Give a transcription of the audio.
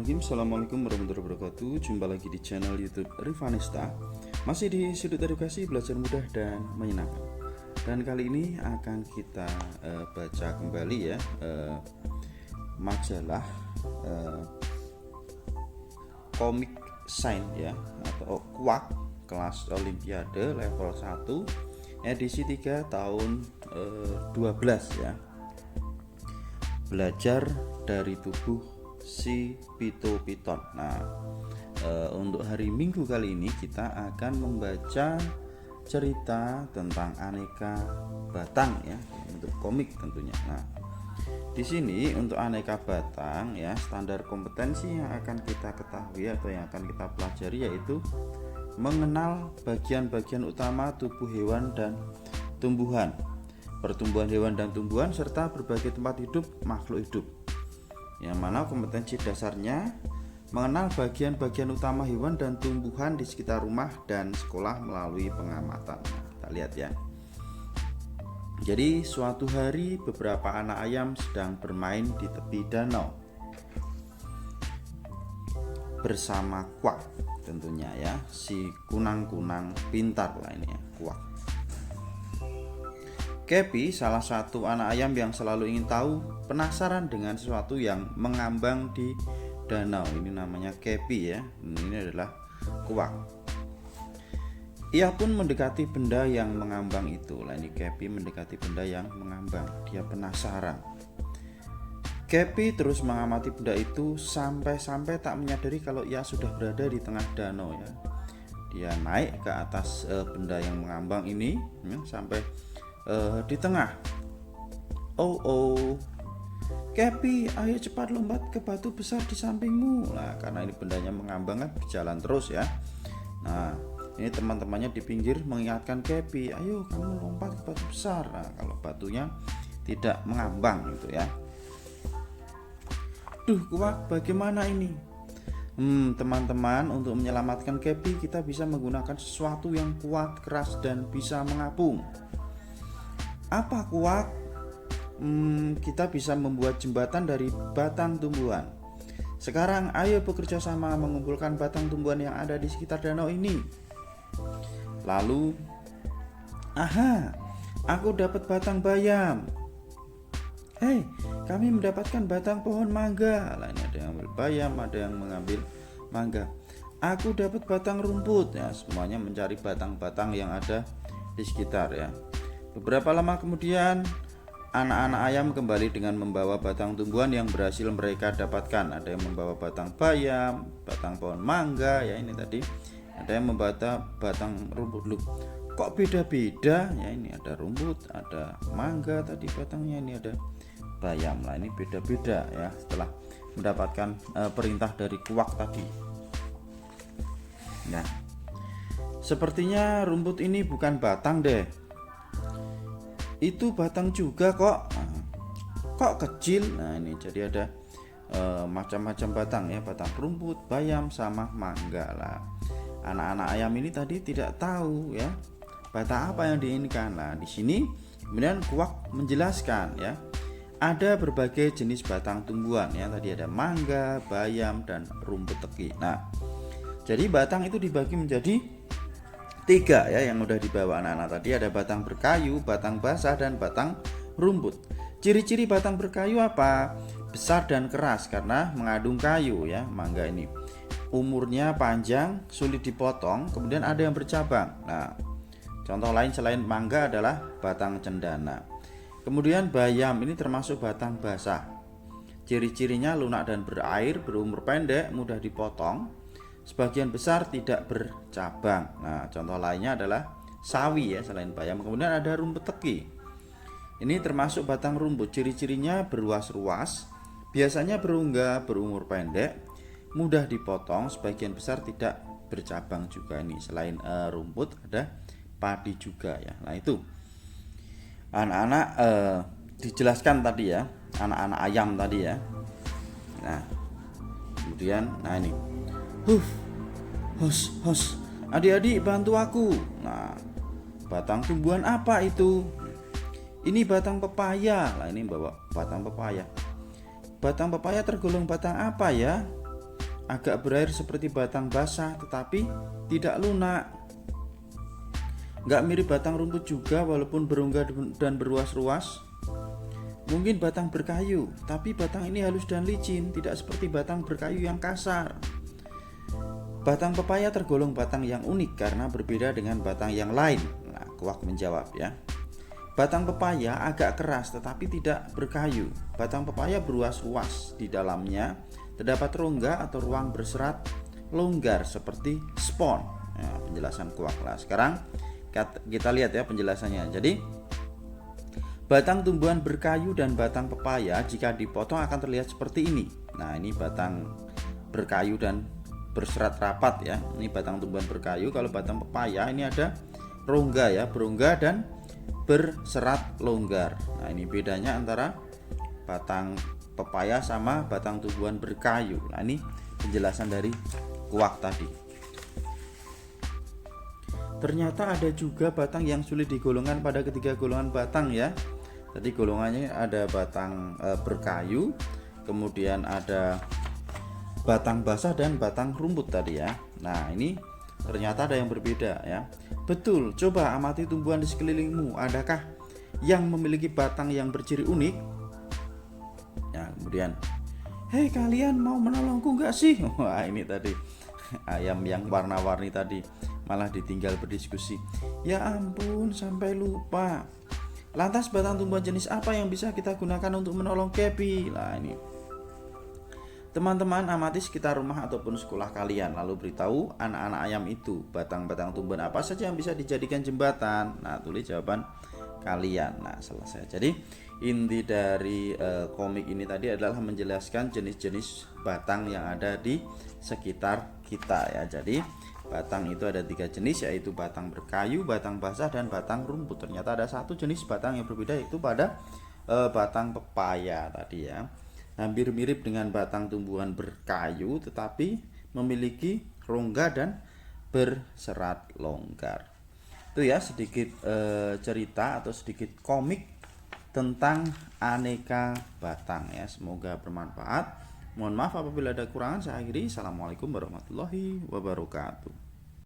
Bismillahirrahmanirrahim. Assalamualaikum warahmatullahi wabarakatuh. Jumpa lagi di channel YouTube Rivanesta. Masih di sudut edukasi belajar mudah dan menyenangkan. Dan kali ini akan kita baca kembali ya majalah Komik Science ya, atau Kuak kelas Olimpiade level 1 edisi 3 tahun 12 ya. Belajar dari tubuh si Phytoplankton. Nah, untuk hari Minggu kali ini kita akan membaca cerita tentang aneka batang ya, untuk komik tentunya. Nah, di sini untuk aneka batang ya, standar kompetensi yang akan kita ketahui atau yang akan kita pelajari yaitu mengenal bagian-bagian utama tubuh hewan dan tumbuhan, pertumbuhan hewan dan tumbuhan, serta berbagai tempat hidup makhluk hidup. Yang mana kompetensi dasarnya mengenal bagian-bagian utama hewan dan tumbuhan di sekitar rumah dan sekolah melalui pengamatan. Kita lihat ya. Jadi suatu hari beberapa anak ayam sedang bermain di tepi danau bersama Kuak tentunya ya, si kunang-kunang pintar lah ini ya, Kuak. Kepi, salah satu anak ayam yang selalu ingin tahu, penasaran dengan sesuatu yang mengambang di danau. Ini namanya Kepi ya. Ini adalah Kuak. Ia pun mendekati benda yang mengambang itu. Lah ini Kepi mendekati benda yang mengambang. Dia penasaran. Kepi terus mengamati benda itu sampai-sampai tak menyadari kalau ia sudah berada di tengah danau ya. Dia naik ke atas benda yang mengambang ini ya, sampai di tengah. Oh, Kepi, ayo cepat lompat ke batu besar di sampingmu. Nah, karena ini bendanya mengambang kan berjalan terus ya. Nah, ini teman-temannya di pinggir mengingatkan Kepi, ayo kamu lompat ke batu besar. Nah, kalau batunya tidak mengambang gitu ya. Duh, Kuak, bagaimana ini? Teman-teman, untuk menyelamatkan Kepi kita bisa menggunakan sesuatu yang kuat, keras, dan bisa mengapung. Apa, Kuak? Kita bisa membuat jembatan dari batang tumbuhan. Sekarang ayo bekerja sama mengumpulkan batang tumbuhan yang ada di sekitar danau ini. Lalu, aku dapat batang bayam. Hei, kami mendapatkan batang pohon mangga. Lah ini ada yang ambil bayam, ada yang mengambil mangga. Aku dapat batang rumput. Ya, semuanya mencari batang-batang yang ada di sekitar ya. Beberapa lama kemudian, anak-anak ayam kembali dengan membawa batang tumbuhan yang berhasil mereka dapatkan. Ada yang membawa batang bayam, batang pohon mangga ya ini tadi. Ada yang membawa batang rumput. Loh, kok beda-beda? Ya ini ada rumput, ada mangga tadi batangnya, ini ada bayam. Lah ini beda-beda ya setelah mendapatkan perintah dari Kuak tadi. Nah, sepertinya rumput ini bukan batang deh. Itu batang juga kok. Kok kecil? Nah ini jadi ada macam-macam batang ya, batang rumput, bayam, sama mangga lah. Anak-anak ayam ini tadi tidak tahu ya batang apa yang diinginkan. Nah di sini kemudian Kuak menjelaskan ya, ada berbagai jenis batang tumbuhan ya, tadi ada mangga, bayam, dan rumput teki. Nah jadi batang itu dibagi menjadi 3 ya, yang udah dibawa anak-anak tadi. Ada batang berkayu, batang basah, dan batang rumput. Ciri-ciri batang berkayu apa? Besar dan keras karena mengandung kayu ya, mangga ini. Umurnya panjang, sulit dipotong, kemudian ada yang bercabang. Nah, contoh lain selain mangga adalah batang cendana. Kemudian bayam ini termasuk batang basah. Ciri-cirinya lunak dan berair, berumur pendek, mudah dipotong. Sebagian besar tidak bercabang. Nah, contoh lainnya adalah sawi ya, selain bayam. Kemudian ada rumput teki. Ini termasuk batang rumput. Ciri-cirinya beruas-ruas, biasanya berunggah, berumur pendek, mudah dipotong. Sebagian besar tidak bercabang juga. Ini selain rumput ada padi juga ya. Nah itu anak-anak dijelaskan tadi ya, anak-anak ayam tadi ya. Nah kemudian ini, hos, adik-adik bantu aku. Nah, batang tumbuhan apa itu? Ini batang pepaya. Lah ini bawa batang pepaya. Batang pepaya tergolong batang apa ya? agak berair seperti batang basah tetapi tidak lunak. Nggak mirip batang rumput juga walaupun berongga dan berruas-ruas. Mungkin batang berkayu, tapi batang ini halus dan licin, tidak seperti batang berkayu yang kasar. Batang pepaya tergolong batang yang unik karena berbeda dengan batang yang lain. Nah, Kuak menjawab ya. Batang pepaya agak keras tetapi tidak berkayu. Batang pepaya beruas-ruas, di dalamnya terdapat rongga atau ruang berserat longgar seperti spons. Nah, penjelasan Kuak. Nah, sekarang kita lihat ya penjelasannya. Jadi batang tumbuhan berkayu dan batang pepaya jika dipotong akan terlihat seperti ini. Nah, ini batang berkayu dan berserat rapat ya. Ini batang tumbuhan berkayu. Kalau batang pepaya ini ada rongga ya, berongga dan berserat longgar. Nah, ini bedanya antara batang pepaya sama batang tumbuhan berkayu. Nah, ini penjelasan dari Kuak tadi. Ternyata ada juga batang yang sulit digolongkan pada ketiga golongan batang ya. Tadi golongannya ada batang berkayu, kemudian ada batang basah dan batang rumput tadi ya. Nah, ini ternyata ada yang berbeda ya. Betul, coba amati tumbuhan di sekelilingmu. Adakah yang memiliki batang yang berciri unik? Ya, kemudian, hei kalian mau menolongku nggak sih? Wah, ini tadi ayam yang warna-warni tadi malah ditinggal berdiskusi. Ya ampun, sampai lupa. Lantas batang tumbuhan jenis apa yang bisa kita gunakan untuk menolong Cappy? Nah, ini teman-teman amati sekitar rumah ataupun sekolah kalian, lalu beritahu anak-anak ayam itu batang-batang tumbuhan apa saja yang bisa dijadikan jembatan. Nah, tulis jawaban kalian. Nah, selesai. Jadi inti dari komik ini tadi adalah menjelaskan jenis-jenis batang yang ada di sekitar kita ya. Jadi batang itu ada 3 jenis, yaitu batang berkayu, batang basah, dan batang rumput. Ternyata ada satu jenis batang yang berbeda, yaitu pada batang pepaya tadi ya. Hampir mirip dengan batang tumbuhan berkayu tetapi memiliki rongga dan berserat longgar. Itu ya sedikit cerita atau sedikit komik tentang aneka batang ya. Semoga bermanfaat. Mohon maaf apabila ada kekurangan. Saya akhiri. Assalamualaikum warahmatullahi wabarakatuh.